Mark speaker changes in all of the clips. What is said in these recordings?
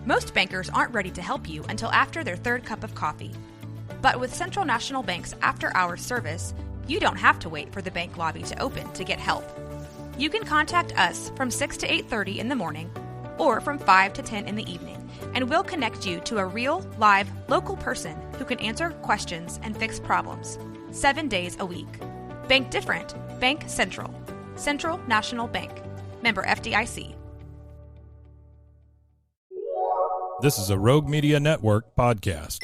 Speaker 1: Most bankers aren't ready to help you until after their third cup of coffee. But with Central National Bank's after-hours service, you don't have to wait for the bank lobby to open to get help. You can contact us from 6 to 8:30 in the morning or from 5 to 10 in the evening, and we'll connect you to a real, live, local person who can answer questions and fix problems 7 days a week. Bank different. Bank Central. Central National Bank. Member FDIC.
Speaker 2: This is a Rogue Media Network podcast.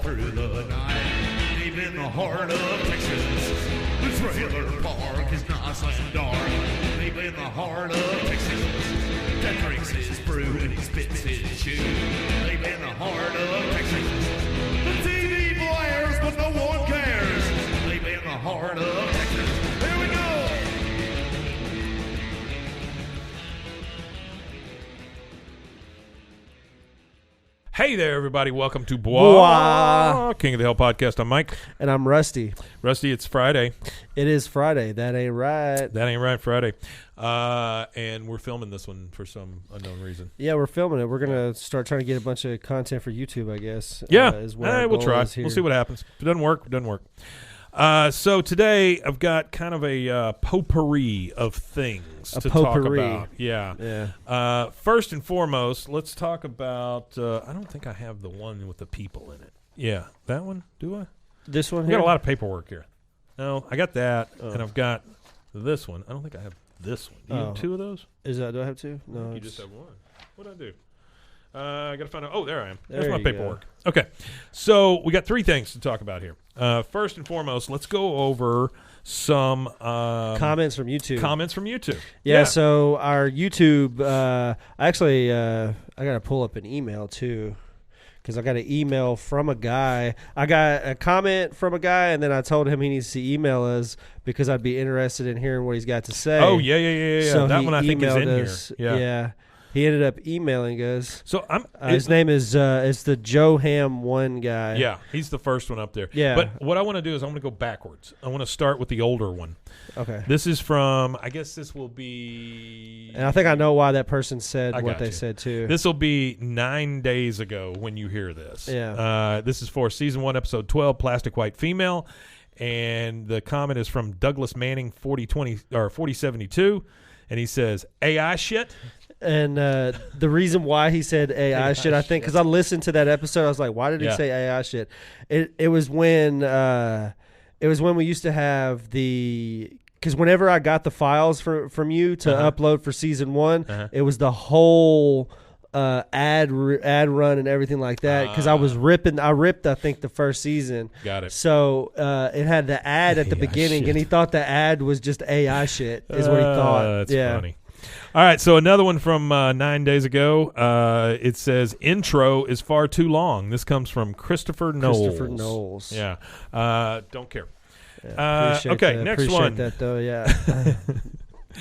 Speaker 3: Through the night, deep in the heart of Texas, the trailer park is nice and dark. Deep in the heart of Texas, that drinks his brew and he spits his chew. Deep in the heart of Texas, the TV blares but no one cares. Deep in the heart of Texas, here we go.
Speaker 2: Hey there, everybody. Welcome to Bois, King of the Hill podcast. I'm Mike.
Speaker 4: And I'm Rusty.
Speaker 2: Rusty, it's Friday.
Speaker 4: It is Friday. That ain't right.
Speaker 2: That ain't right, Friday. And we're filming this one for some unknown reason.
Speaker 4: Yeah, we're filming it. We're going to start trying to get a bunch of content for YouTube, I guess.
Speaker 2: Yeah,
Speaker 4: we'll
Speaker 2: try. We'll see what happens. If it doesn't work, it doesn't work. So today I've got kind of a potpourri of things to talk about. Yeah. First and foremost, let's talk about. I don't think I have the one with the people in it. Yeah, that one. Do I?
Speaker 4: This one.
Speaker 2: I got a lot of paperwork here. No, I got that, and I've got this one. I don't think I have this one. Do you have two of those?
Speaker 4: Do I have two? No,
Speaker 2: you just have one. What did I do? I got to find out. Oh, there I am.
Speaker 4: There
Speaker 2: There's my paperwork. Go. Okay. So we got three things to talk about here. First and foremost, let's go over some
Speaker 4: comments from YouTube. Yeah. So our YouTube, I got to pull up an email too, because I got an email from a guy. I got a comment from a guy, and then I told him he needs to email us because I'd be interested in hearing what he's got to say.
Speaker 2: Oh, yeah.
Speaker 4: So
Speaker 2: that one I think is in
Speaker 4: us.
Speaker 2: here.
Speaker 4: Yeah. He ended up emailing us.
Speaker 2: So
Speaker 4: his name is it's the Joe Ham 1 guy.
Speaker 2: Yeah, he's the first one up there.
Speaker 4: Yeah.
Speaker 2: But what I want to do is I want to go backwards. I want to start with the older one.
Speaker 4: Okay.
Speaker 2: This is from, I guess this will be...
Speaker 4: And I think I know why that person said what they said, too.
Speaker 2: This will be 9 days ago when you hear this.
Speaker 4: Yeah.
Speaker 2: This is for Season 1, Episode 12, Plastic White Female. And the comment is from Douglas Manning, 4072. And he says, AI shit.
Speaker 4: And the reason why he said AI shit, I think, because I listened to that episode, I was like, why did he say AI shit? It was when we used to have because whenever I got the files from you to upload for Season 1, it was the whole ad run and everything like that, because I ripped I think the first season.
Speaker 2: Got it.
Speaker 4: So it had the ad at the beginning, and he thought the ad was just AI shit is what he thought.
Speaker 2: That's funny. All right, so another one from 9 days ago. It says, intro is far too long. This comes from Christopher Knowles. Yeah. Don't care.
Speaker 4: Yeah,
Speaker 2: next one.
Speaker 4: Appreciate that, though, yeah.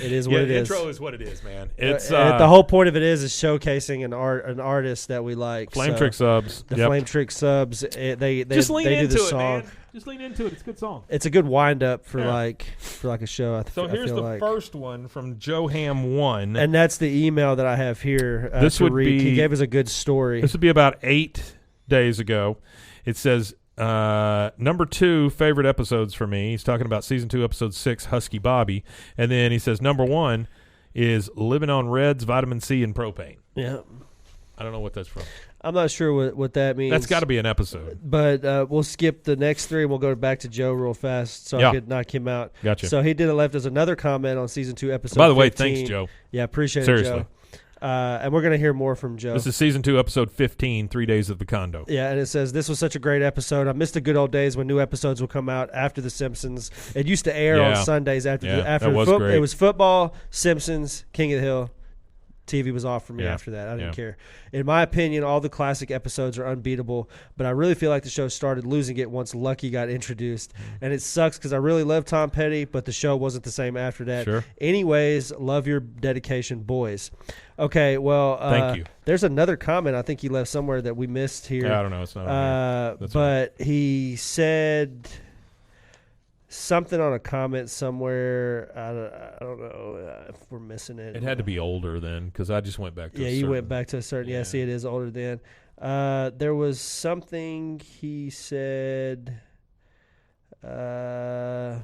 Speaker 4: It is what it is.
Speaker 2: Intro is what it is, man. It's
Speaker 4: the whole point of it is showcasing an artist that we like.
Speaker 2: Flame Trick Subs.
Speaker 4: The Flame Trick Subs. They
Speaker 2: just lean into
Speaker 4: the
Speaker 2: it,
Speaker 4: song.
Speaker 2: man. Just lean into it. It's a good song.
Speaker 4: It's a good wind up for like a show.
Speaker 2: So here's the first one from Joe Ham 1,
Speaker 4: and that's the email that I have here.
Speaker 2: This would
Speaker 4: read.
Speaker 2: be.
Speaker 4: He gave us a good story.
Speaker 2: This would be about 8 days ago. It says. Number 2 favorite episodes for me. He's talking about Season 2, Episode 6, Husky Bobby. And then he says number 1 is Living on Reds, Vitamin C, and Propane.
Speaker 4: Yeah.
Speaker 2: I don't know what that's from.
Speaker 4: I'm not sure what that means.
Speaker 2: That's got to be an episode.
Speaker 4: But we'll skip the next 3 and we'll go back to Joe real fast so I could knock him out.
Speaker 2: Gotcha.
Speaker 4: So he left us another comment on Season 2, Episode 15.
Speaker 2: By the way, thanks, Joe.
Speaker 4: Yeah, appreciate
Speaker 2: Seriously.
Speaker 4: it, And we're going to hear more from Joe.
Speaker 2: This is season 2, episode 15, 3 Days of the Condo.
Speaker 4: Yeah, and it says, this was such a great episode. I missed the good old days when new episodes would come out after The Simpsons. It used to air on Sundays after
Speaker 2: great.
Speaker 4: It was football, Simpsons, King of the Hill. TV was off for me after that. I didn't care. In my opinion, all the classic episodes are unbeatable, but I really feel like the show started losing it once Lucky got introduced. And it sucks because I really love Tom Petty, but the show wasn't the same after that.
Speaker 2: Sure.
Speaker 4: Anyways, love your dedication, boys. Okay, well,
Speaker 2: thank you.
Speaker 4: There's another comment I think he left somewhere that we missed here.
Speaker 2: I don't know. It's not
Speaker 4: but he said something on a comment somewhere. I don't know if we're missing it.
Speaker 2: It had to be older then, because I just went back to
Speaker 4: you went back to a certain. Yeah, see, it is older then. There was something he said. So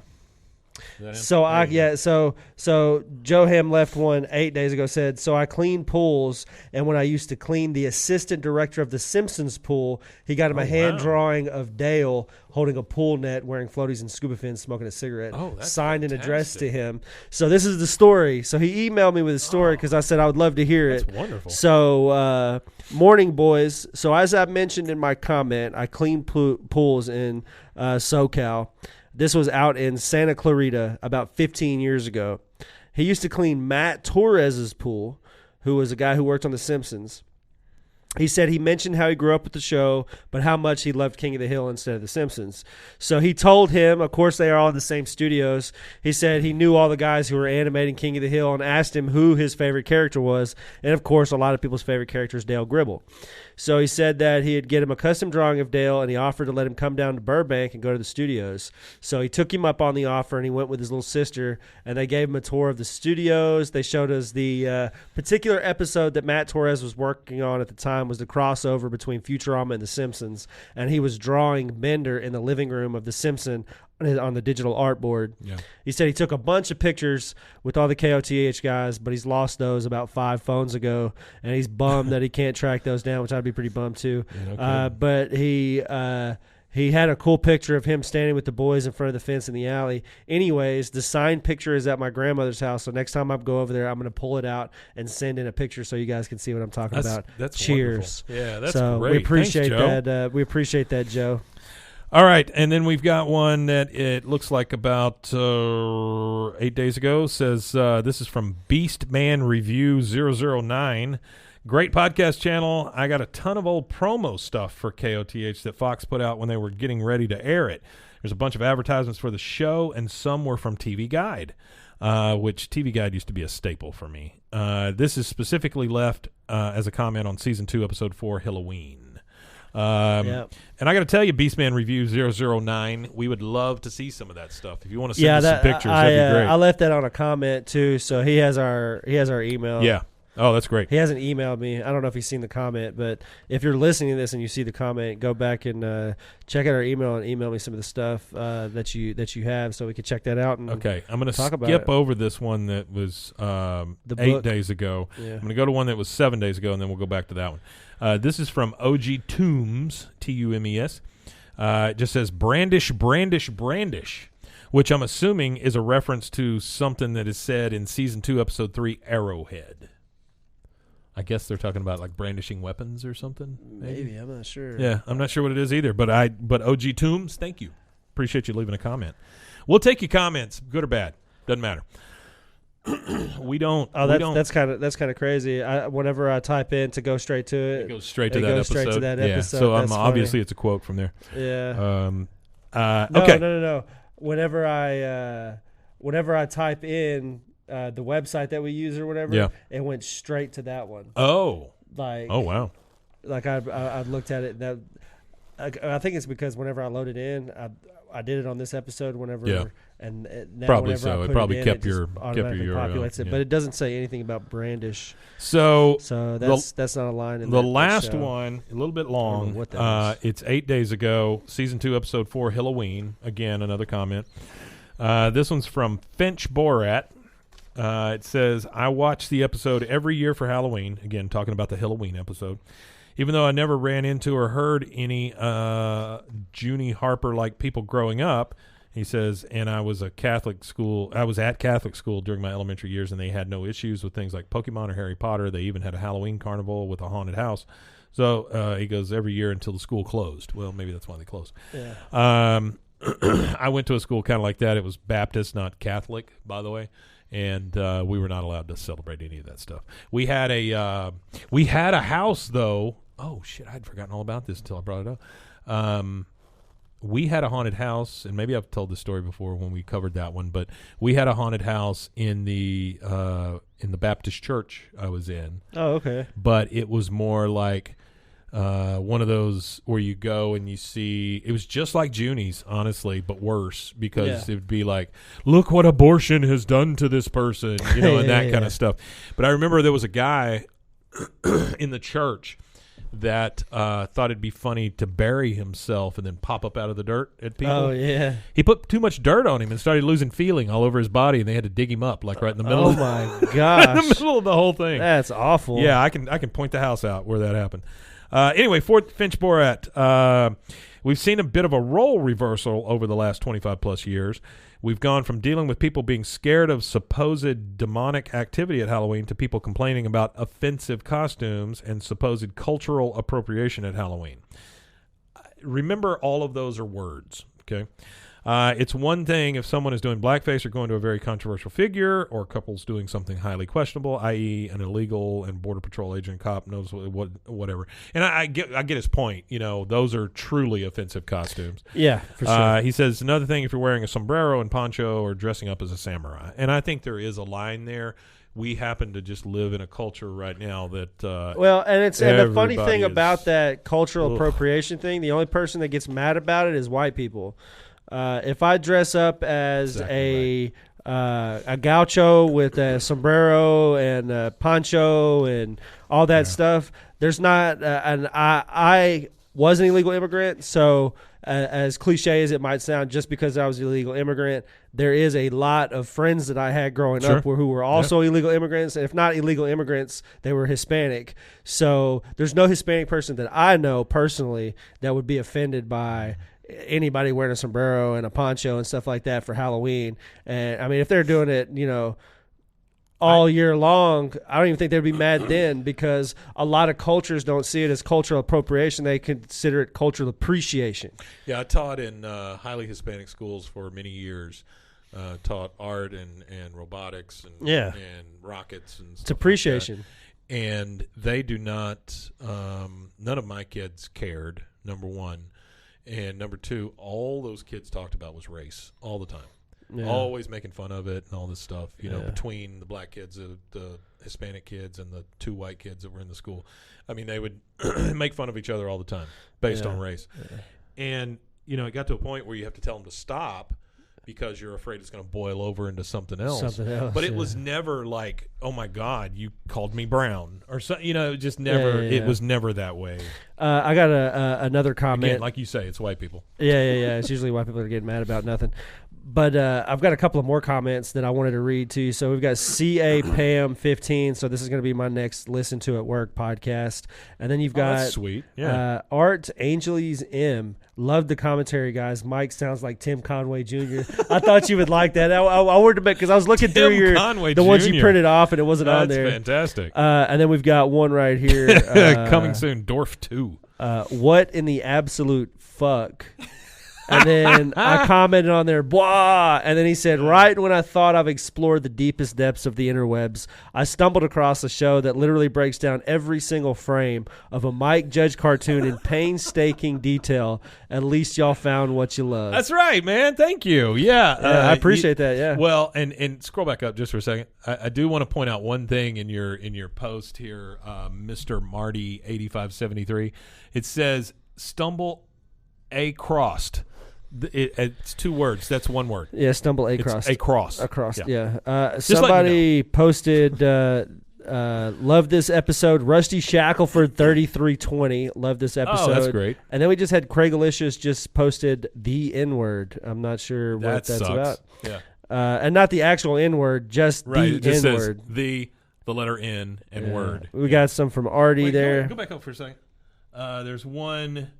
Speaker 4: Joe Ham left one 8 days ago, said, so I clean pools, and when I used to clean the assistant director of the Simpsons pool, he got him a hand drawing of Dale holding a pool net, wearing floaties and scuba fins, smoking a cigarette, signed and addressed to him. So this is the story. So he emailed me with a story because I said I would love to hear it.
Speaker 2: That's wonderful.
Speaker 4: So morning, boys. So as I mentioned in my comment, I clean pools in SoCal. This was out in Santa Clarita about 15 years ago. He used to clean Matt Torres's pool, who was a guy who worked on The Simpsons. He said he mentioned how he grew up with the show, but how much he loved King of the Hill instead of The Simpsons. So he told him, of course they are all in the same studios, he said he knew all the guys who were animating King of the Hill and asked him who his favorite character was. And, of course, a lot of people's favorite character is Dale Gribble. So he said that he'd get him a custom drawing of Dale, and he offered to let him come down to Burbank and go to the studios. So he took him up on the offer, and he went with his little sister, and they gave him a tour of the studios. They showed us the particular episode that Matt Torres was working on at the time was the crossover between Futurama and The Simpsons, and he was drawing Bender in the living room of The Simpsons on the digital artboard. Yeah. He said he took a bunch of pictures with all the KOTH guys, but he's lost those about 5 phones ago, and he's bummed that he can't track those down, which I'd be pretty bummed too. Yeah, but he had a cool picture of him standing with the boys in front of the fence in the alley. Anyways, the signed picture is at my grandmother's house, so next time I go over there, I'm going to pull it out and send in a picture so you guys can see what I'm talking about.
Speaker 2: That's
Speaker 4: cheers.
Speaker 2: Wonderful. Yeah, that's
Speaker 4: so
Speaker 2: great.
Speaker 4: We appreciate
Speaker 2: Thanks,
Speaker 4: that. We appreciate that, Joe.
Speaker 2: All right, and then we've got one that it looks like about 8 days ago. Says this is from Beastman Review 009. Great podcast channel. I got a ton of old promo stuff for KOTH that Fox put out when they were getting ready to air it. There's a bunch of advertisements for the show, and some were from TV Guide, which TV Guide used to be a staple for me. This is specifically left as a comment on Season 2, Episode 4, Halloween. And I got to tell you, Beastman Review 009, we would love to see some of that stuff. If you want to send us some pictures, that'd be great.
Speaker 4: I left that on a comment too, so he has our email.
Speaker 2: Yeah. Oh, that's great.
Speaker 4: He hasn't emailed me. I don't know if he's seen the comment, but if you're listening to this and you see the comment, go back and check out our email and email me some of the stuff that you have, so we can check that out. And
Speaker 2: okay, I'm going to skip over this one that was 8 days ago. Yeah. I'm going to go to one that was 7 days ago, and then we'll go back to that one. This is from OG Toombs, Tumes. It just says brandish, brandish, brandish, which I'm assuming is a reference to something that is said in Season 2, Episode 3, Arrowhead. I guess they're talking about like brandishing weapons or something.
Speaker 4: Maybe I'm not sure.
Speaker 2: Yeah, I'm not sure what it is either. But OG Toombs, thank you. Appreciate you leaving a comment. We'll take your comments, good or bad, doesn't matter. We don't.
Speaker 4: Oh, that's kind of crazy. Whenever I type in to go straight to it,
Speaker 2: it goes straight to that episode.
Speaker 4: Yeah.
Speaker 2: So obviously it's a quote from there.
Speaker 4: Yeah.
Speaker 2: Okay.
Speaker 4: No. Whenever I type in the website that we use or whatever, it went straight to that one.
Speaker 2: Oh.
Speaker 4: Oh
Speaker 2: wow.
Speaker 4: Like I looked at it. That I think it's because whenever I loaded in, I did it on this episode whenever.
Speaker 2: Yeah.
Speaker 4: And now
Speaker 2: probably
Speaker 4: whenever
Speaker 2: so.
Speaker 4: I put
Speaker 2: it probably
Speaker 4: it in,
Speaker 2: kept
Speaker 4: it
Speaker 2: your
Speaker 4: automatically populates it, but it doesn't say anything about brandish.
Speaker 2: So
Speaker 4: that's not a line in
Speaker 2: the last one, a little bit long.
Speaker 4: What that is.
Speaker 2: It's 8 days ago, Season 2, Episode 4, Halloween. Again, another comment. This one's from Finch Borat. It says, I watch the episode every year for Halloween. Again, talking about the Halloween episode. Even though I never ran into or heard any Junie Harper-like people growing up, He says, and I was at Catholic school during my elementary years, and they had no issues with things like Pokemon or Harry Potter. They even had a Halloween carnival with a haunted house. So he goes, every year until the school closed. Well, maybe that's why they closed.
Speaker 4: Yeah.
Speaker 2: I went to a school kind of like that. It was Baptist, not Catholic, by the way. And we were not allowed to celebrate any of that stuff. We had a house, though. Oh, shit, I'd forgotten all about this until I brought it up. We had a haunted house, and maybe I've told this story before when we covered that one, but we had a haunted house in the Baptist church I was in.
Speaker 4: Oh, okay.
Speaker 2: But it was more like one of those where you go and you see, it was just like Junie's, honestly, but worse, because it would be like, look what abortion has done to this person, and that kind of stuff. But I remember there was a guy in the church that thought it'd be funny to bury himself and then pop up out of the dirt at people.
Speaker 4: Oh, yeah.
Speaker 2: He put too much dirt on him and started losing feeling all over his body, and they had to dig him up, like right in the middle.
Speaker 4: Oh, my gosh.
Speaker 2: in the middle of the whole thing.
Speaker 4: That's awful.
Speaker 2: Yeah, I can point the house out where that happened. Anyway, Fort Finch Borat. We've seen a bit of a role reversal over the last 25-plus years. We've gone from dealing with people being scared of supposed demonic activity at Halloween to people complaining about offensive costumes and supposed cultural appropriation at Halloween. Remember, all of those are words, okay? It's one thing if someone is doing blackface or going to a very controversial figure, or a couple's doing something highly questionable, i.e. an illegal and Border Patrol agent cop knows whatever. And I get his point. Those are truly offensive costumes.
Speaker 4: Yeah, for sure.
Speaker 2: He says, another thing if you're wearing a sombrero and poncho or dressing up as a samurai. And I think there is a line there. We happen to just live in a culture right now that and
Speaker 4: the funny thing about that cultural appropriation thing, the only person that gets mad about it is white people. If I dress up as a gaucho with a sombrero and a poncho and all that stuff, there's not and I was an illegal immigrant, so as cliche as it might sound, just because I was an illegal immigrant, there is a lot of friends that I had growing up who were also illegal immigrants. If not illegal immigrants, they were Hispanic. So there's no Hispanic person that I know personally that would be offended by anybody wearing a sombrero and a poncho and stuff like that for Halloween. And I mean, if they're doing it, all year long, I don't even think they'd be mad then, because a lot of cultures don't see it as cultural appropriation. They consider it cultural appreciation.
Speaker 2: Yeah, I taught in highly Hispanic schools for many years. Taught art and robotics and rockets and stuff.
Speaker 4: It's appreciation.
Speaker 2: Like that. And they do not, none of my kids cared, number one. And number two, all those kids talked about was race all the time. Yeah. Always making fun of it and all this stuff, between the black kids, the Hispanic kids, and the two white kids that were in the school. I mean, they would make fun of each other all the time based on race. Yeah. And, it got to a point where you have to tell them to stop because you're afraid it's going to boil over into something else. But it was never like, oh, my God, you called me brown. Or so, just never. It was never that way.
Speaker 4: I got another comment.
Speaker 2: Again, like you say, it's white people.
Speaker 4: Yeah. It's usually white people that are getting mad about nothing. But I've got a couple of more comments that I wanted to read to you. So we've got CA Pam 15. So this is going to be my next Listen to at Work podcast. And then you've got
Speaker 2: that's sweet. Yeah.
Speaker 4: Art Angeles M. Loved the commentary, guys. Mike sounds like Tim Conway Jr. I thought you would like that. I wanted to make, because I was looking through the ones you printed off and it wasn't on there.
Speaker 2: That's fantastic.
Speaker 4: And then we've got one right here.
Speaker 2: Coming soon, Dorf 2.
Speaker 4: What in the absolute fuck? And then I commented on there, blah, and then he said, right when I thought I've explored the deepest depths of the interwebs, I stumbled across a show that literally breaks down every single frame of a Mike Judge cartoon in painstaking detail. At least y'all found what you love.
Speaker 2: That's right, man. Thank you. Yeah.
Speaker 4: I appreciate that, yeah.
Speaker 2: Well, and scroll back up just for a second. I do want to point out one thing in your post here, Mr. Marty 8573. It says, stumble acrost. It's two words. That's one word.
Speaker 4: Yeah, stumble across.
Speaker 2: Across.
Speaker 4: Yeah. Somebody posted, love this episode. Rusty Shackelford 3320. Love this episode.
Speaker 2: Oh, that's great.
Speaker 4: And then we just had Craig Alicious just posted the N-word. I'm not sure what that's about.
Speaker 2: Yeah.
Speaker 4: And not the actual N-word, just the
Speaker 2: just
Speaker 4: N-word.
Speaker 2: Says the letter N and word.
Speaker 4: We got some from Artie there.
Speaker 2: Go back up for a second. There's one.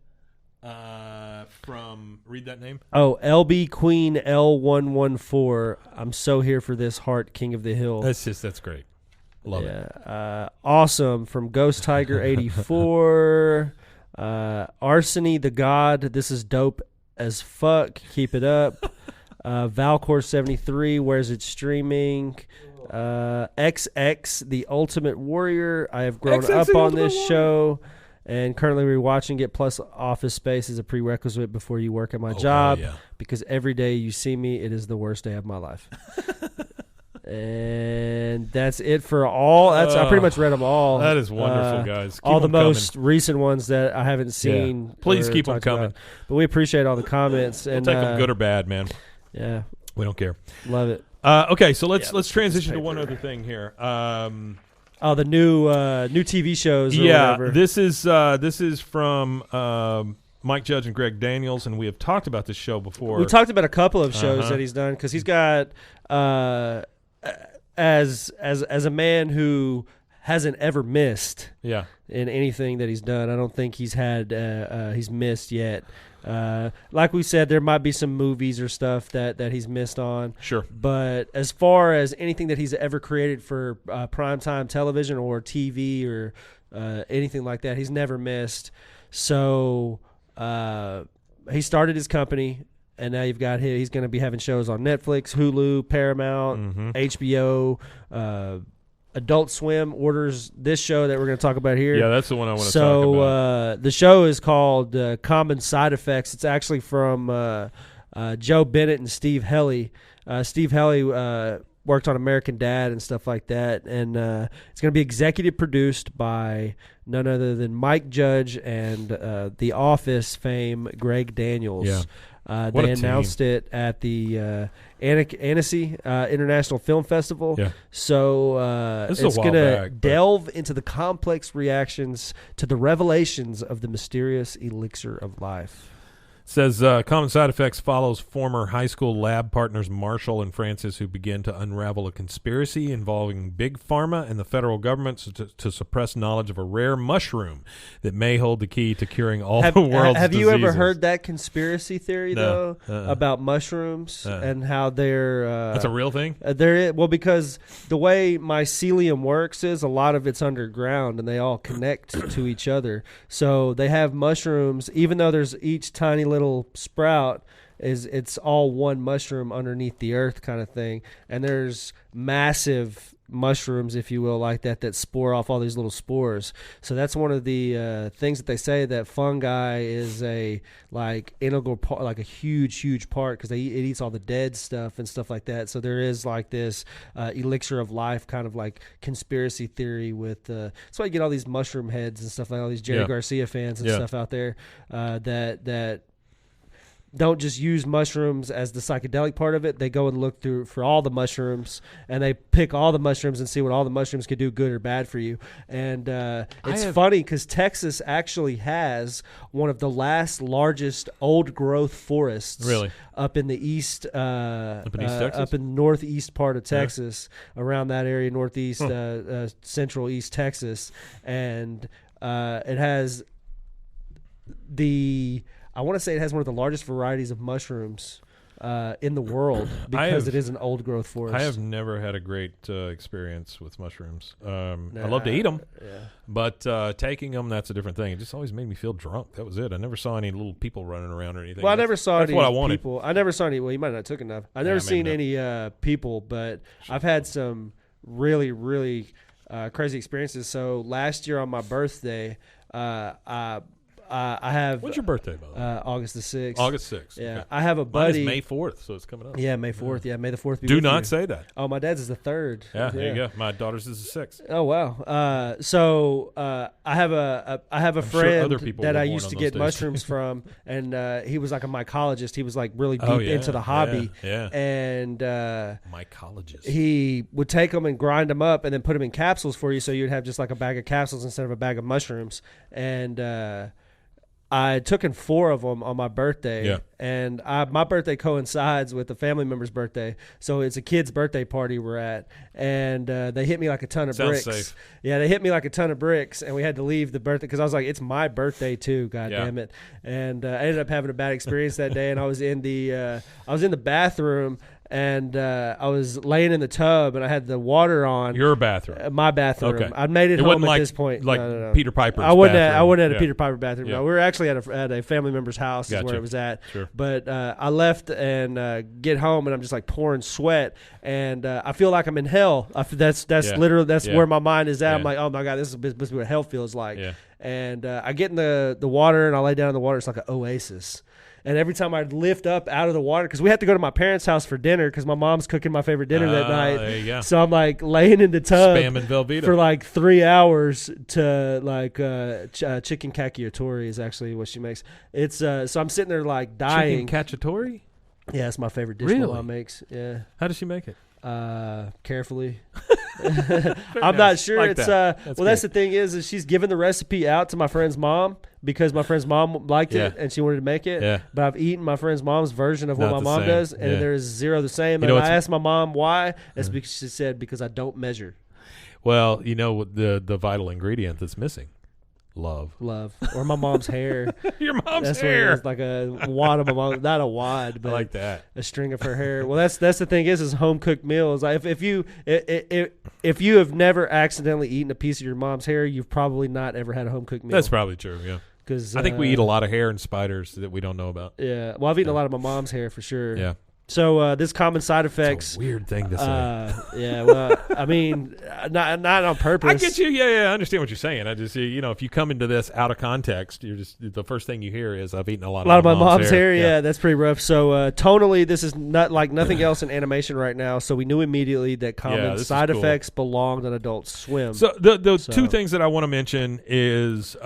Speaker 2: Read that name.
Speaker 4: Oh, LB Queen L114. I'm so here for this, Heart King of the Hill.
Speaker 2: That's great. Love it.
Speaker 4: Awesome. From Ghost Tiger 84. Arseny the God. This is dope as fuck. Keep it up. Valcor 73. Where's it streaming? XX the Ultimate Warrior. I have grown up on this show and currently rewatching it. Plus, Office Space is a prerequisite before you work at my job because every day you see me, it is the worst day of my life. And that's it for all. I pretty much read them all.
Speaker 2: That is wonderful, guys. Keep
Speaker 4: all the most recent ones that I haven't seen.
Speaker 2: Yeah. Please keep them coming.
Speaker 4: But we appreciate all the comments.
Speaker 2: We'll take them good or bad, man.
Speaker 4: Yeah.
Speaker 2: We don't care.
Speaker 4: Love it.
Speaker 2: Okay, so let's transition to one other thing here.
Speaker 4: The new TV shows.
Speaker 2: Whatever. This is from Mike Judge and Greg Daniels, and we have talked about this show before.
Speaker 4: We've talked about a couple of shows that he's done because he's got as a man who hasn't ever missed in anything that he's done. I don't think he's missed yet. Like we said, there might be some movies or stuff that he's missed on.
Speaker 2: Sure.
Speaker 4: But as far as anything that he's ever created for primetime television or TV or anything like that, he's never missed. So he started his company, and now he's going to be having shows on Netflix, Hulu, Paramount, HBO, Adult Swim orders this show that we're going to talk about here.
Speaker 2: Yeah, that's the one I want to talk about.
Speaker 4: So the show is called Common Side Effects. It's actually from Joe Bennett and Steve Helly. Steve Helly worked on American Dad and stuff like that. And it's going to be executive produced by none other than Mike Judge and The Office fame Greg Daniels.
Speaker 2: Yeah.
Speaker 4: They announced it at the Annecy International Film Festival.
Speaker 2: Yeah.
Speaker 4: So it's going to delve into the complex reactions to the revelations of the mysterious elixir of life.
Speaker 2: Says Common Side Effects follows former high school lab partners Marshall and Francis, who begin to unravel a conspiracy involving Big Pharma and the federal government to suppress knowledge of a rare mushroom that may hold the key to curing all the world's
Speaker 4: Have
Speaker 2: diseases.
Speaker 4: you ever heard that conspiracy theory, though, about mushrooms and how they're...
Speaker 2: That's a real thing?
Speaker 4: Because the way mycelium works is a lot of it's underground, and they all connect to each other. So they have mushrooms, even though there's each tiny little sprout, it's all one mushroom underneath the earth kind of thing, and there's massive mushrooms, if you will, like that spore off all these little spores. So that's one of the things that they say, that fungi is a integral part, like a huge part, because it eats all the dead stuff and stuff like that. So there is like this elixir of life kind of like conspiracy theory with that's why you get all these mushroom heads and stuff, like all these Jerry Garcia fans and stuff out there that don't just use mushrooms as the psychedelic part of it. They go and look through for all the mushrooms, and they pick all the mushrooms and see what all the mushrooms could do, good or bad for you. And it's funny because Texas actually has one of the largest old growth forests up in the east, up in the northeast part of Texas, around that area, northeast, central East Texas. And it has I want to say it has one of the largest varieties of mushrooms in the world because it is an old growth forest.
Speaker 2: I have never had a great experience with mushrooms. I love to eat them, but taking them, that's a different thing. It just always made me feel drunk. That was it. I never saw any little people running around or anything.
Speaker 4: Well, I never saw any
Speaker 2: what I wanted.
Speaker 4: people. I never saw any. Well, you might not have took enough. I've never seen any people, but I've had some really, really crazy experiences. So last year on my birthday, I have...
Speaker 2: When's your birthday, by the way?
Speaker 4: August the 6th.
Speaker 2: August 6th.
Speaker 4: Yeah.
Speaker 2: Okay.
Speaker 4: I have a buddy...
Speaker 2: Mine is May 4th, so it's coming up.
Speaker 4: Yeah, May 4th. Yeah, May the 4th be
Speaker 2: Do
Speaker 4: with
Speaker 2: not
Speaker 4: you.
Speaker 2: say that.
Speaker 4: Oh, my dad's is the 3rd.
Speaker 2: Yeah, there you go. My daughter's is the 6th.
Speaker 4: Oh, wow. So I have a friend that I used to get mushrooms from, and he was like a mycologist. He was like really deep into the hobby.
Speaker 2: Yeah.
Speaker 4: And
Speaker 2: mycologist.
Speaker 4: He would take them and grind them up and then put them in capsules for you, so you'd have just like a bag of capsules instead of a bag of mushrooms. And I had taken 4 of them on my birthday,
Speaker 2: Yeah.
Speaker 4: and my birthday coincides with a family member's birthday, so it's a kid's birthday party we're at, and they hit me like a ton of
Speaker 2: Sounds
Speaker 4: bricks.
Speaker 2: safe.
Speaker 4: Yeah, they hit me like a ton of bricks, and we had to leave the birthday because I was like, it's my birthday too, god
Speaker 2: Yeah.
Speaker 4: damn it. And I ended up having a bad experience that day, and I was in the bathroom. And I was laying in the tub, and I had the water on.
Speaker 2: Your bathroom.
Speaker 4: My bathroom.
Speaker 2: Okay.
Speaker 4: I made it home
Speaker 2: wasn't
Speaker 4: at
Speaker 2: like,
Speaker 4: this point.
Speaker 2: like
Speaker 4: No.
Speaker 2: Peter Piper's
Speaker 4: I wasn't
Speaker 2: bathroom.
Speaker 4: at a Peter Piper bathroom.
Speaker 2: Yeah.
Speaker 4: No, we were actually at a family member's house. Is
Speaker 2: Gotcha.
Speaker 4: where it was at.
Speaker 2: Sure.
Speaker 4: But I left and get home, and I'm just like pouring sweat, and I feel like I'm in hell. That's
Speaker 2: Yeah.
Speaker 4: literally
Speaker 2: Yeah.
Speaker 4: where my mind is at.
Speaker 2: Yeah.
Speaker 4: I'm like, oh my god, this is supposed to be what hell feels like.
Speaker 2: Yeah.
Speaker 4: And I get in the water, and I lay down in the water. It's like an oasis. And every time I'd lift up out of the water, because we had to go to my parents' house for dinner because my mom's cooking my favorite dinner that night.
Speaker 2: There you go.
Speaker 4: So I'm like laying in the tub
Speaker 2: Spamming Velveeta.
Speaker 4: for like 3 hours to like chicken cacciatore is actually what she makes. It's so I'm sitting there like dying.
Speaker 2: Chicken cacciatore?
Speaker 4: Yeah, it's my favorite dish
Speaker 2: Really?
Speaker 4: my mom makes. Yeah,
Speaker 2: How does she make it?
Speaker 4: carefully.
Speaker 2: Very
Speaker 4: I'm
Speaker 2: nice.
Speaker 4: not sure.
Speaker 2: Like
Speaker 4: It's
Speaker 2: that.
Speaker 4: that's the thing is she's given the recipe out to my friend's mom because my friend's mom liked it
Speaker 2: Yeah.
Speaker 4: and she wanted to make it.
Speaker 2: Yeah.
Speaker 4: But I've eaten my friend's mom's version of what
Speaker 2: Not
Speaker 4: my
Speaker 2: the
Speaker 4: mom
Speaker 2: same.
Speaker 4: does, and
Speaker 2: Yeah.
Speaker 4: there is zero the same.
Speaker 2: You know
Speaker 4: And I
Speaker 2: what's-
Speaker 4: asked my mom why. It's because she said because I don't measure.
Speaker 2: Well, you know what the vital ingredient that's missing? Love.
Speaker 4: Or my mom's hair.
Speaker 2: Your mom's
Speaker 4: That's what
Speaker 2: hair.
Speaker 4: it is, like a wad of my mom, not a wad,
Speaker 2: I
Speaker 4: but
Speaker 2: like that.
Speaker 4: a string of her hair. Well, that's the thing is home cooked meals. Like if you have never accidentally eaten a piece of your mom's hair, you've probably not ever had a home cooked meal.
Speaker 2: That's probably true, yeah.
Speaker 4: Because
Speaker 2: I think we eat a lot of hair and spiders that we don't know about.
Speaker 4: Yeah, well, I've eaten a lot of my mom's hair for sure.
Speaker 2: Yeah.
Speaker 4: So this common side effects.
Speaker 2: It's a weird thing to say.
Speaker 4: Yeah, well, I mean, not on purpose.
Speaker 2: I get you. Yeah, I understand what you're saying. I just, if you come into this out of context, you're just the first thing you hear is I've eaten a lot
Speaker 4: of my mom's
Speaker 2: hair.
Speaker 4: hair. Yeah, that's pretty rough. So tonally, this is not like nothing else in animation right now. So we knew immediately that common side effects belonged on Adult Swim.
Speaker 2: So the two things that I want to mention is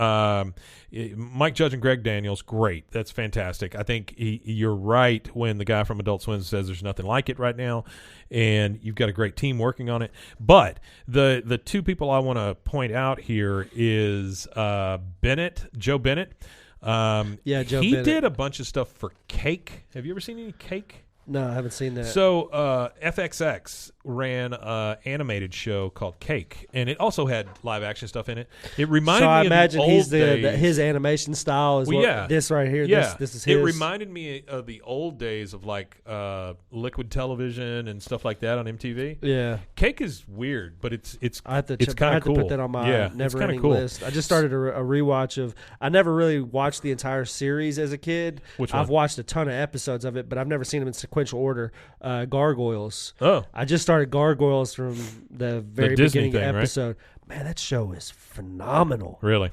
Speaker 2: Mike Judge and Greg Daniels. Great, that's fantastic. I think you're right when the guy from Adult Swim says there's nothing like it right now, and you've got a great team working on it. But the two people I want to point out here is Joe Bennett.
Speaker 4: Joe
Speaker 2: he
Speaker 4: Bennett.
Speaker 2: did a bunch of stuff for Cake. Have you ever seen any Cake?
Speaker 4: No, I haven't seen that.
Speaker 2: So FXX ran an animated show called Cake, and it also had live action stuff in it. It reminded me
Speaker 4: I
Speaker 2: of
Speaker 4: imagine
Speaker 2: the old
Speaker 4: he's
Speaker 2: days.
Speaker 4: his animation style is this right here.
Speaker 2: Yeah,
Speaker 4: This is his.
Speaker 2: It reminded me of the old days of like Liquid Television and stuff like that on MTV.
Speaker 4: Yeah,
Speaker 2: Cake is weird, but it's
Speaker 4: I have to
Speaker 2: kind of cool.
Speaker 4: to put that on my never-ending
Speaker 2: cool.
Speaker 4: list. I just started a rewatch of. I never really watched the entire series as a kid.
Speaker 2: Which one?
Speaker 4: I've watched a ton of episodes of it, but I've never seen them in sequential order. Gargoyles.
Speaker 2: Oh,
Speaker 4: I just started Gargoyles from the very
Speaker 2: Disney
Speaker 4: beginning
Speaker 2: thing, right?
Speaker 4: episode. Man, that show is phenomenal.
Speaker 2: really?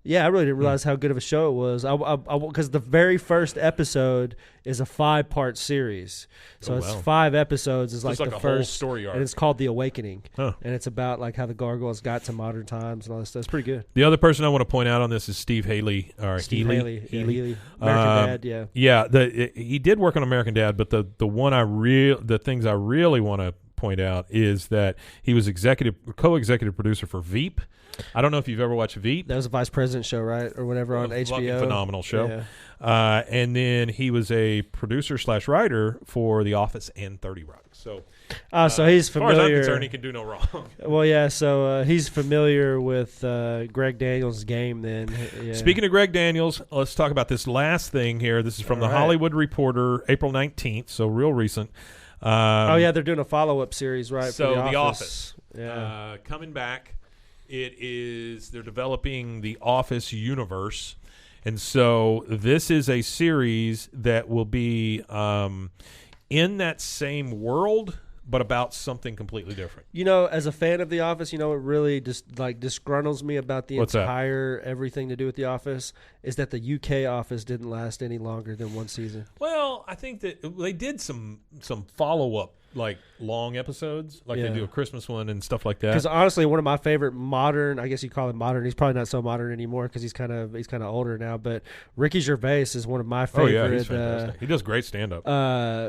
Speaker 4: Yeah, I really didn't realize how good of a show it was. Because the very first episode is a 5-part series, so it's 5 episodes. Is
Speaker 2: So
Speaker 4: like
Speaker 2: it's like
Speaker 4: the
Speaker 2: a whole
Speaker 4: first
Speaker 2: story arc.
Speaker 4: and it's called The Awakening,
Speaker 2: Huh.
Speaker 4: and it's about like how the gargoyles got to modern times and all this stuff. It's pretty good.
Speaker 2: The other person I want to point out on this is Steve Haley or
Speaker 4: Steve
Speaker 2: Healy.
Speaker 4: Haley. American Dad, yeah.
Speaker 2: Yeah, he did work on American Dad, but the things I really want to point out is that he was co-executive producer for Veep. I don't know if you've ever watched Veep.
Speaker 4: That was a Vice President show, right, or whatever on
Speaker 2: Fucking
Speaker 4: HBO.
Speaker 2: phenomenal show.
Speaker 4: Yeah.
Speaker 2: And then he was a producer/writer for The Office and 30 Rock. So,
Speaker 4: So he's
Speaker 2: as far as I'm
Speaker 4: familiar.
Speaker 2: concerned, he can do no wrong.
Speaker 4: Well, yeah. So he's familiar with Greg Daniels' game. Then, yeah.
Speaker 2: Speaking of Greg Daniels, let's talk about this last thing here. This is from The Hollywood Reporter, April 19th, so real recent.
Speaker 4: They're doing a follow-up series, right?
Speaker 2: So
Speaker 4: for
Speaker 2: The Office.
Speaker 4: Yeah.
Speaker 2: Coming back. They're developing the Office universe, and so this is a series that will be in that same world, but about something completely different.
Speaker 4: As a fan of The Office, it really just disgruntles me about the entire everything to do with The Office is that the UK Office didn't last any longer than one season.
Speaker 2: Well, I think that they did some follow-up, like long episodes, like they do a Christmas one and stuff like that.
Speaker 4: Because honestly, one of my favorite modern, I guess you call him modern. He's probably not so modern anymore because he's kind of older now. But Ricky Gervais is one of my favorite.
Speaker 2: Oh yeah, he's fantastic. He does great stand-up.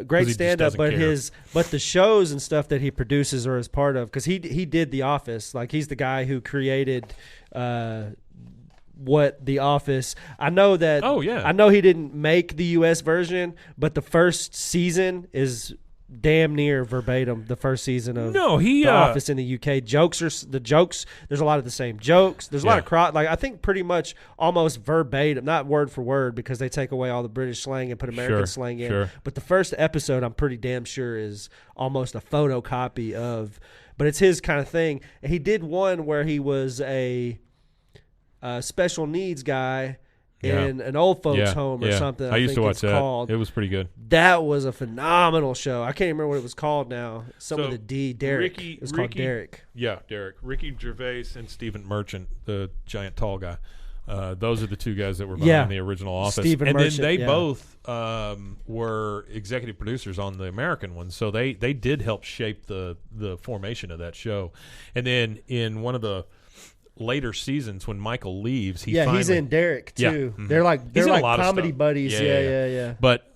Speaker 4: Great stand-up, but
Speaker 2: care.
Speaker 4: but the shows and stuff that he produces or is part of, because he did The Office. Like he's the guy who created what The Office. I know that.
Speaker 2: Oh yeah.
Speaker 4: I know he didn't make the U.S. version, but the first season is damn near verbatim the first season of The Office in the UK. Jokes. There's a lot of the same jokes. There's a lot of I think pretty much almost verbatim, not word for word, because they take away all the British slang and put American slang in.
Speaker 2: Sure.
Speaker 4: But the first episode, I'm pretty damn sure, is almost a photocopy of. But it's his kind of thing. And he did one where he was a special needs guy in an old folks home or something.
Speaker 2: I used to watch that. It was pretty good.
Speaker 4: That was a phenomenal show. I can't remember what it was called now. With a D. Derek. It was called Derek.
Speaker 2: Yeah, Derek. Ricky Gervais and Stephen Merchant, the giant tall guy. Those are the two guys that were behind the original Office.
Speaker 4: Stephen Merchant,
Speaker 2: then they both were executive producers on the American one, so they did help shape the formation of that show. And then in one of the later seasons when Michael leaves, he's in Derek too.
Speaker 4: Yeah. Mm-hmm. They're like comedy buddies. Yeah.
Speaker 2: But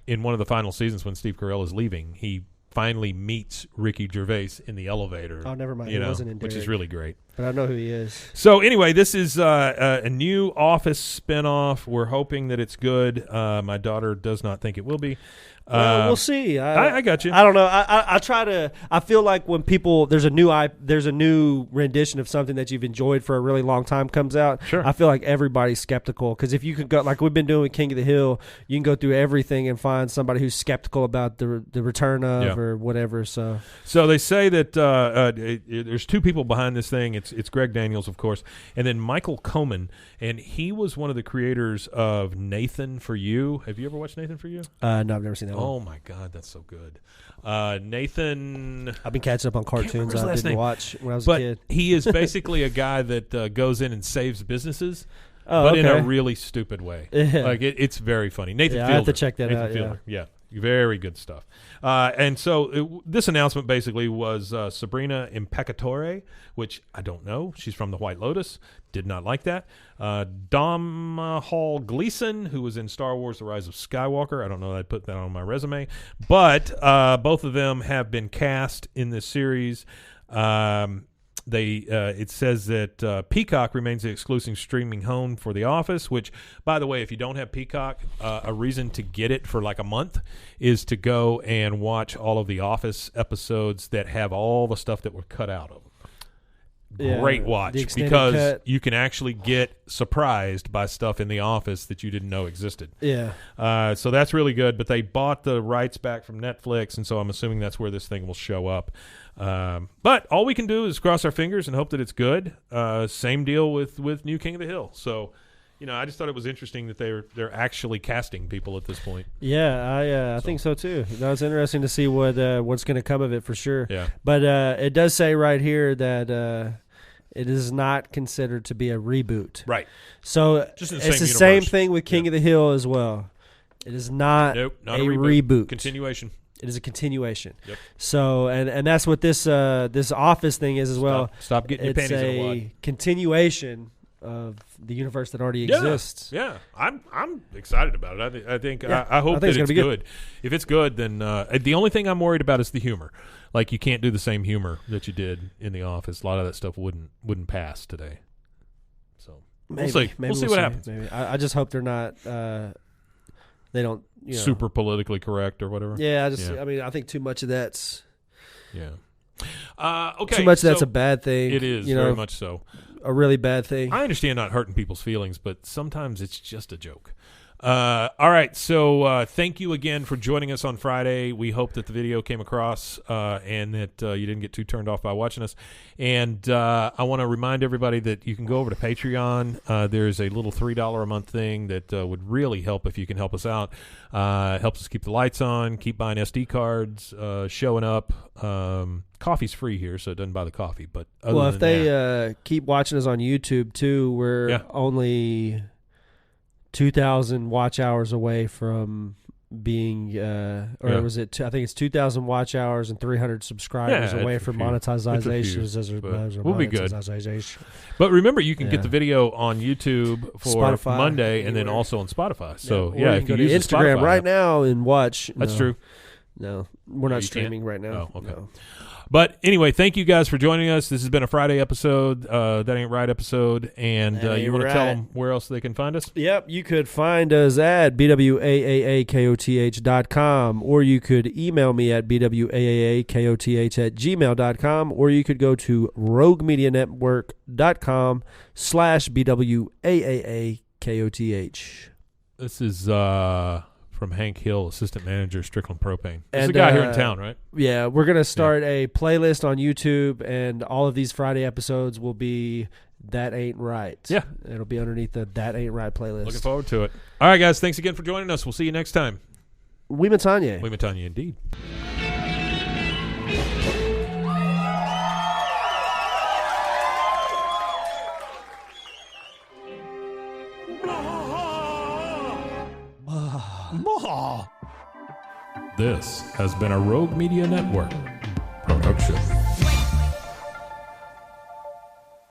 Speaker 2: in one of the final seasons when Steve Carell is leaving, he finally meets Ricky Gervais in the elevator.
Speaker 4: Oh, never mind. He wasn't in Derek,
Speaker 2: which is really great.
Speaker 4: But I know who he is.
Speaker 2: So anyway, this is a new Office spinoff. We're hoping that it's good. My daughter does not think it will be.
Speaker 4: We'll see.
Speaker 2: I got you.
Speaker 4: I don't know. I try to. I feel like when there's a new rendition of something that you've enjoyed for a really long time comes out.
Speaker 2: Sure.
Speaker 4: I feel like everybody's skeptical, because if you could go, like we've been doing with King of the Hill, you can go through everything and find somebody who's skeptical about the return of or whatever. So
Speaker 2: they say that there's two people behind this thing. It's Greg Daniels, of course, and then Michael Coman, and he was one of the creators of Nathan For You. Have you ever watched Nathan For You?
Speaker 4: No, I've never seen that.
Speaker 2: Oh my God, that's so good. Nathan.
Speaker 4: I've been catching up on cartoons I didn't watch when I was a kid.
Speaker 2: He is basically a guy that goes in and saves businesses, in a really stupid way.
Speaker 4: Yeah.
Speaker 2: Like it's very funny. Nathan Fielder.
Speaker 4: I have to check that out.
Speaker 2: Fielder. Yeah, very good stuff. And so this announcement basically was Sabrina Impecatore, which I don't know. She's from The White Lotus. Did not like that. Domhnall Gleeson, who was in Star Wars The Rise of Skywalker. I don't know that I'd put that on my resume. But both of them have been cast in this series. It says that Peacock remains the exclusive streaming home for The Office, which, by the way, if you don't have Peacock, a reason to get it for like a month is to go and watch all of The Office episodes that have all the stuff that were cut out of them. Great watch, because you can actually get surprised by stuff in The Office that you didn't know existed.
Speaker 4: Yeah.
Speaker 2: So that's really good, but they bought the rights back from Netflix, and so I'm assuming that's where this thing will show up. But all we can do is cross our fingers and hope that it's good. Same deal with New King of the Hill. So, I just thought it was interesting that they're actually casting people at this point.
Speaker 4: Yeah, I think so too. That was interesting to see what's going to come of it for sure.
Speaker 2: Yeah.
Speaker 4: But it does say right here that it is not considered to be a reboot.
Speaker 2: Right.
Speaker 4: So
Speaker 2: just
Speaker 4: it's the same thing with King of the Hill as well. It is not a reboot.
Speaker 2: Continuation.
Speaker 4: It is a continuation.
Speaker 2: Yep.
Speaker 4: So and that's what this Office thing is as well.
Speaker 2: Stop getting your panties in a wad.
Speaker 4: It's a continuation of the universe that already exists.
Speaker 2: Yeah, I'm excited about it. I think I hope that it's good. If it's good, then the only thing I'm worried about is the humor. Like, you can't do the same humor that you did in The Office. A lot of that stuff wouldn't pass today. So we'll see. We'll see what happens.
Speaker 4: Maybe. I just hope they're not. They don't
Speaker 2: super politically correct or whatever.
Speaker 4: Yeah, I mean, I think too much of that's.
Speaker 2: Yeah. Okay.
Speaker 4: Too much of that's a bad thing.
Speaker 2: It is very much so.
Speaker 4: A really bad thing.
Speaker 2: I understand not hurting people's feelings, but sometimes it's just a joke. All right, so thank you again for joining us on Friday. We hope that the video came across and that you didn't get too turned off by watching us. And I want to remind everybody that you can go over to Patreon. There's a little $3 a month thing that would really help if you can help us out. Helps us keep the lights on, keep buying SD cards, showing up. Coffee's free here, so it doesn't buy the coffee. But
Speaker 4: if they keep watching us on YouTube too, we're only 2,000 watch hours away from being, was it? I think it's 2,000 watch hours and 300 subscribers away from monetization.
Speaker 2: We'll be good. But remember, you can get the video on YouTube for
Speaker 4: Spotify,
Speaker 2: Monday, and then also on Spotify. So
Speaker 4: you can go to Instagram right now and watch.
Speaker 2: That's true.
Speaker 4: No, we're not streaming right now.
Speaker 2: Oh, okay.
Speaker 4: No.
Speaker 2: But anyway, thank you guys for joining us. This has been a Friday episode, That Ain't Right episode. And you want to tell them where else they can find us?
Speaker 4: Yep, you could find us at bwaaaakoth.com, or you could email me at bwaaaakoth@gmail.com, or you could go to roguemedianetwork.com/bwaaaakoth.
Speaker 2: This is from Hank Hill, assistant manager, Strickland Propane. This is
Speaker 4: And,
Speaker 2: a guy here in town, right?
Speaker 4: Yeah, we're going to start a playlist on YouTube, and all of these Friday episodes will be That Ain't Right.
Speaker 2: Yeah.
Speaker 4: It'll be underneath the That Ain't Right playlist.
Speaker 2: Looking forward to it. All right, guys, thanks again for joining us. We'll see you next time.
Speaker 4: We Matanye.
Speaker 2: We Matanye, indeed. This has been a Rogue Media Network production.